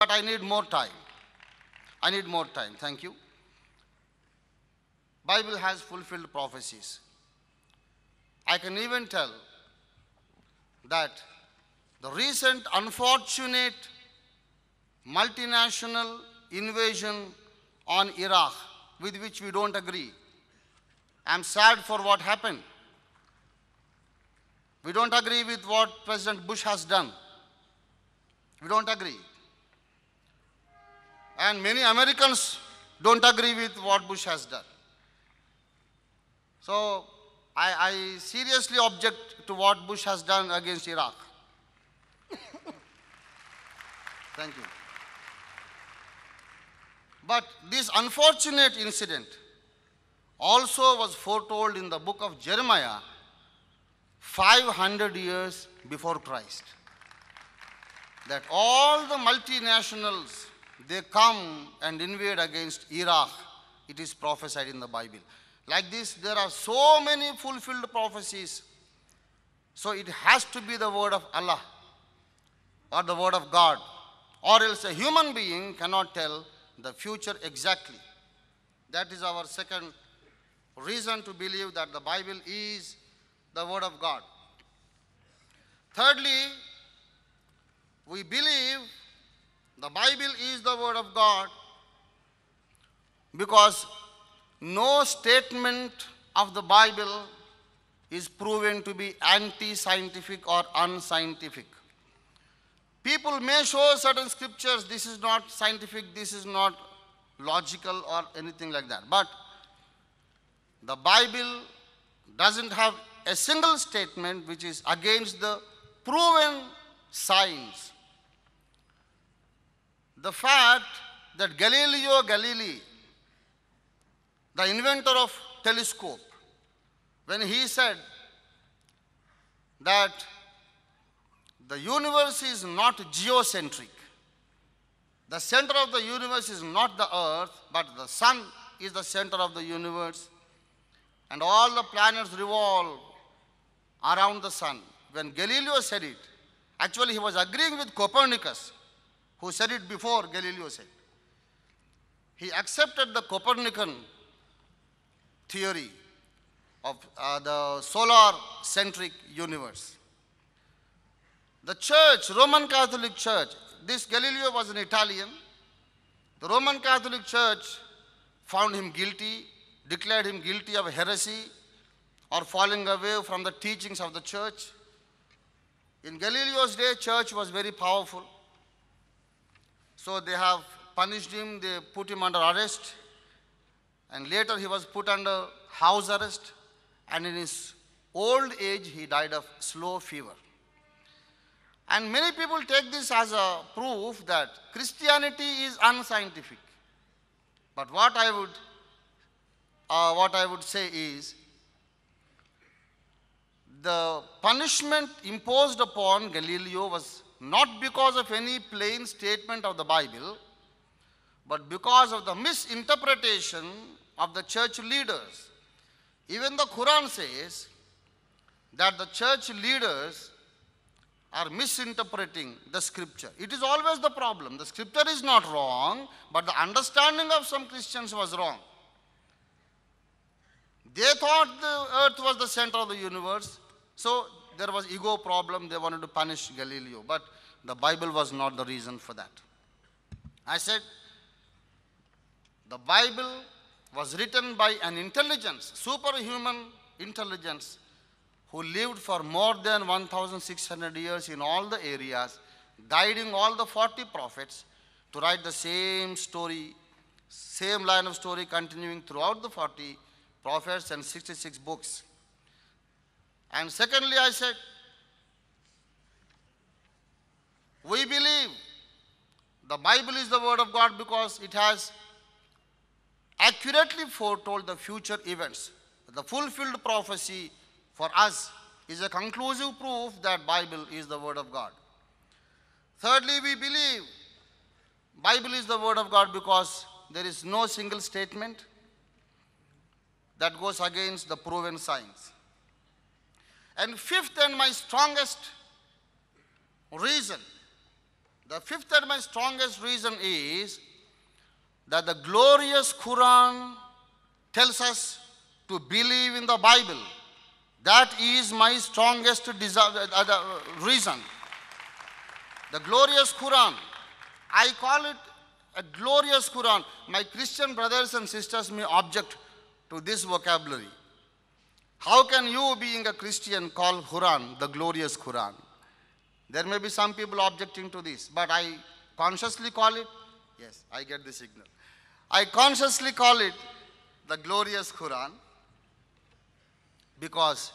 but I need more time. I need more time. Thank you. Bible has fulfilled prophecies. I can even tell that the recent unfortunate multinational invasion on Iraq, with which we don't agree. I'm sad for what happened. We don't agree with what President Bush has done. We don't agree. And many Americans don't agree with what Bush has done. So I seriously object to what Bush has done against Iraq. Thank you. But this unfortunate incident also was foretold in the book of Jeremiah 500 years before Christ. That all the multinationals, they come and invade against Iraq. It is prophesied in the Bible. Like this, there are so many fulfilled prophecies. So it has to be the word of Allah or the word of God, or else a human being cannot tell the future exactly. That is our second reason to believe that the Bible is the word of God. Thirdly, we believe the Bible is the word of God because no statement of the Bible is proven to be anti-scientific or unscientific. People may show certain scriptures, this is not scientific, this is not logical or anything like that. But the Bible doesn't have a single statement which is against the proven science. The fact that Galileo Galilei, the inventor of telescope, when he said that the universe is not geocentric, the center of the universe is not the earth, but the sun is the center of the universe, and all the planets revolve around the sun. When Galileo said it, actually he was agreeing with Copernicus, who said it before Galileo said. He accepted the Copernican theory of the solar-centric universe. The church, Roman Catholic Church, this Galileo was an Italian. The Roman Catholic Church found him guilty, declared him guilty of heresy or falling away from the teachings of the church. In Galileo's day, church was very powerful. So they have punished him, they put him under arrest, and later he was put under house arrest, and in his old age he died of slow fever. And many people take this as a proof that Christianity is unscientific. But what I would say is, the punishment imposed upon Galileo was not because of any plain statement of the Bible, but because of the misinterpretation of the church leaders. Even the Quran says that the church leaders are misinterpreting the scripture. It is always the problem. The scripture is not wrong, but the understanding of some Christians was wrong. They thought the earth was the center of the universe, so there was ego problem. They wanted to punish Galileo, but the Bible was not the reason for that. I said the Bible was written by an intelligence, superhuman intelligence, who lived for more than 1,600 years in all the areas, guiding all the 40 prophets to write the same story, same line of story continuing throughout the 40 prophets and 66 books. And secondly, I said, we believe the Bible is the word of God because it has accurately foretold the future events. The fulfilled prophecy for us is a conclusive proof that Bible is the word of God. Thirdly, we believe Bible is the word of God because there is no single statement that goes against the proven science. And fifth and my strongest reason The fifth and my strongest reason is that the glorious Quran tells us to believe in the Bible. That is my strongest reason. The glorious Quran. I call it a glorious Quran. My Christian brothers and sisters may object to this vocabulary. How can you, being a Christian, call Quran the glorious Quran? There may be some people objecting to this, but I consciously call it, yes, I get the signal. I consciously call it the glorious Quran because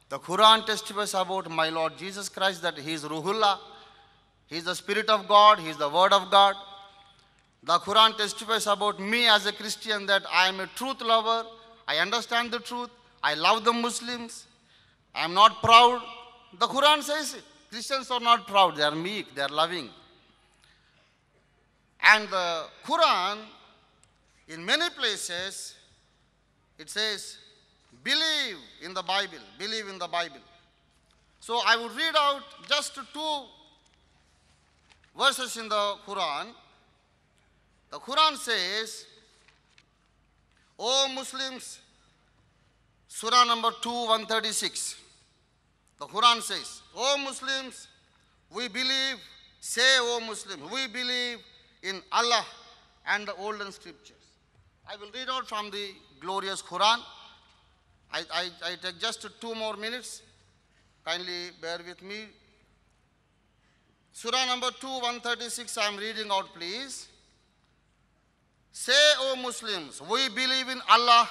the Quran testifies about my Lord Jesus Christ that He is Ruhullah, He is the Spirit of God, He is the Word of God. The Quran testifies about me as a Christian that I am a truth lover, I understand the truth, I love the Muslims, I am not proud. The Quran says it. Christians are not proud, they are meek, they are loving. And the Quran, in many places, it says, believe in the Bible, believe in the Bible. So I would read out just two verses in the Quran. The Quran says, O Muslims, Surah number 2, 136. The Quran says, O Muslims, we believe, say O Muslims, we believe in Allah and the olden scriptures. I will read out from the glorious Quran. I take just 2 more minutes. Kindly bear with me. Surah number 2, 136, I am reading out, please. Say, O Muslims, we believe in Allah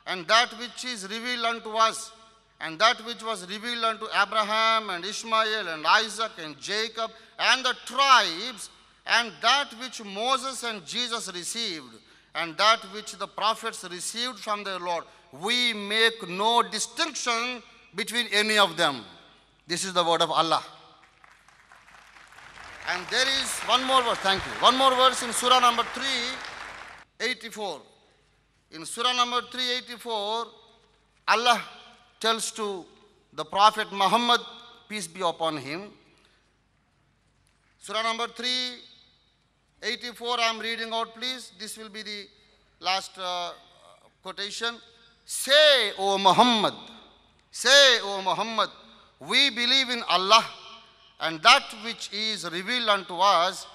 and that which is revealed unto us, and that which was revealed unto Abraham and Ishmael and Isaac and Jacob and the tribes, and that which Moses and Jesus received, and that which the prophets received from their Lord. We make no distinction between any of them. This is the word of Allah. And there is one more verse, thank you. One more verse in Surah number 384. In Surah number 384, Allah tells to the Prophet Muhammad, peace be upon him. Surah number 384, I am reading out, please. This will be the last quotation. Say, O Muhammad, we believe in Allah and that which is revealed unto us,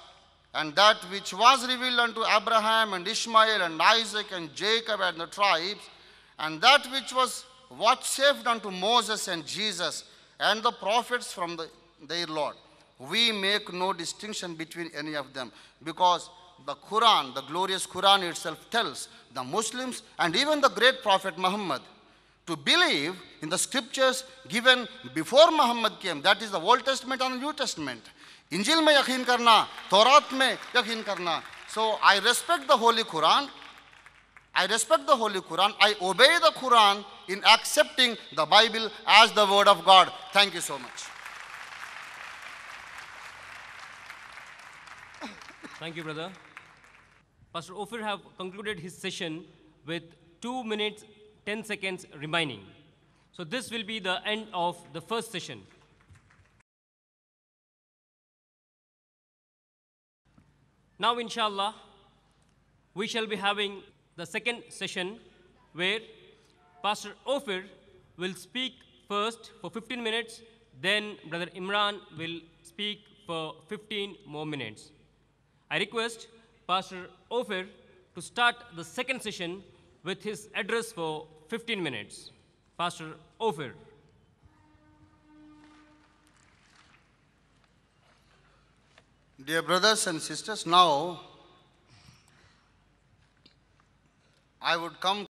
and that which was revealed unto Abraham and Ishmael and Isaac and Jacob and the tribes, and that which was vouchsafed unto Moses and Jesus and the prophets from their Lord. We make no distinction between any of them, because the Quran, the glorious Quran itself tells the Muslims and even the great Prophet Muhammad to believe in the scriptures given before Muhammad came. That is the Old Testament and the New Testament. Injil mein yakin karna, Taurat mein yakin karna. So I respect the Holy Quran. I obey the Quran in accepting the Bible as the word of God. Thank you so much. Thank you, brother. Pastor Ophir have concluded his session with 2 minutes, 10 seconds remaining. So this will be the end of the first session. Now, inshallah, we shall be having the second session where Pastor Ophir will speak first for 15 minutes, then Brother Imran will speak for 15 more minutes. I request Pastor Ophir to start the second session with his address for 15 minutes. Pastor Ophir. Dear brothers and sisters, now I would come